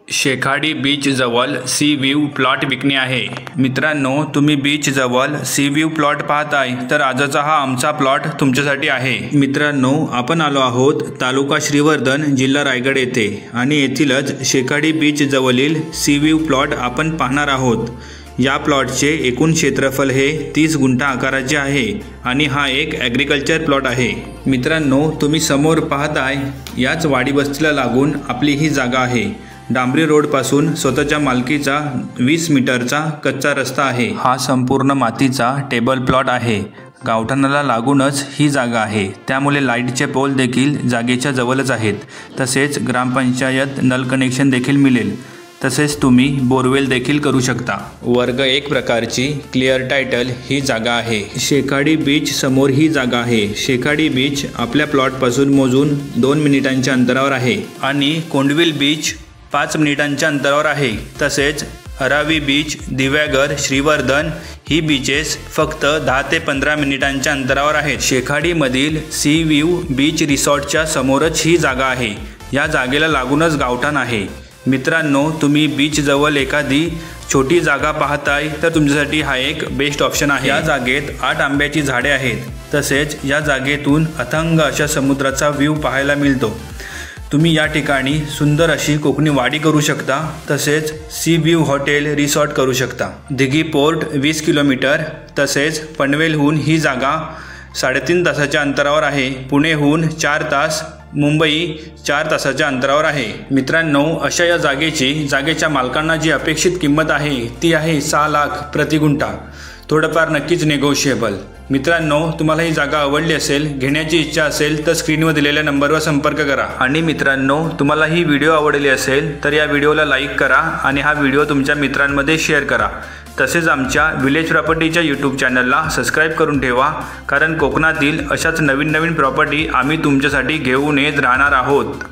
शेखाडी beach जवळ sea view plot विकणे आहे। मित्रांनो, तुम्ही बीच जवळ सी व्ह्यू प्लॉट पाहताय तर आजचा हा आमचा प्लॉट तुमच्यासाठी आहे। मित्रांनो, आपण आलो आहोत तालुका श्रीवर्धन, जिल्हा रायगड येथे आणि येथीलच शेखाडी बीच जवळील सी व्ह्यू प्लॉट आपण पाहणार आहोत। या प्लॉटचे एकूण क्षेत्रफळ हे 30 गुंठा आकाराचे आहे आणि हा एक ॲग्रिकल्चर प्लॉट आहे। मित्रांनो, तुम्ही समोर पाहताय याच वाडी वस्तीला लागून आपली ही जागा आहे। डांबरी रोड पासून स्वतःच्या मालकीचा 20 मीटरचा कच्चा रस्ता आहे। हा संपूर्ण मातीचा टेबल प्लॉट आहे। गावठाणाला लागूनच ही जागा आहे, त्यामुळे लाईटचे पोल देखील जागेच्या जवळच आहेत। तसेच ग्रामपंचायत नल कनेक्शन देखील मिळेल। तसेच तुम्ही बोरवेल देखील करू शकता। वर्ग 1 प्रकारची क्लिअर टायटल ही जागा आहे। शेखाडी बीच समोर ही जागा आहे। शेखाडी बीच आपल्या प्लॉटपासून मोजून 2 मिनिटांच्या अंतरावर आहे आणि कोंडविल बीच 5 मिनिटांच्या अंतरावर आहे। तसेच अरावी बीच, दिव्यागर, श्रीवर्धन ही बीचेस फक्त 10 ते 15 मिनिटांच्या अंतरावर आहेत। शेखाडीमधील सी व्ह्यू बीच रिसॉर्टच्या समोरच ही जागा आहे। या जागेला लागूनच गावठाण आहे। मित्रांनो, तुम्ही बीच जवळ एखादी छोटी जागा पाहताय तर तुमच्यासाठी हा एक बेस्ट ऑप्शन आहे। या जागेत 8 आंब्याची झाडे आहेत। तसेच या जागेतून अथांग अशा समुद्राचा व्ह्यू पाहायला मिळतो। तुम्ही या ठिकाणी सुंदर अशी कोकणी वाडी करू शकता। तसेच सी व्ह्यू हॉटेल रिसॉर्ट करू शकता। Dighi port 20 kilometre. तसेच पनवेलहून ही जागा 3.5 तासाच्या अंतरावर आहे। पुणेहून 4 तास, मुंबई 4 तासाच्या अंतरावर आहे। मित्रांनो, अशा या जागेच्या मालकांना जी अपेक्षित किंमत आहे ती आहे 6 लाख प्रति गुंठा। थोडंफार नक्कीच नेगोशिएबल। मित्रांनो, तुम्हाला ही जागा आवडली असेल, घेण्याची इच्छा असेल तर स्क्रीनवर दिलेल्या नंबरवर संपर्क करा। आणि मित्रांनो, तुम्हाला ही व्हिडिओ आवडली असेल तर या व्हिडिओला लाईक करा आणि हा व्हिडिओ तुमच्या मित्रांमध्ये शेअर करा। तसेच आमच्या विलेज प्रॉपर्टीच्या यूट्यूब चॅनलला सबस्क्राईब करून ठेवा, कारण कोकणातील अशाच नवीन प्रॉपर्टी आम्ही तुमच्यासाठी घेऊन येत राहणार आहोत।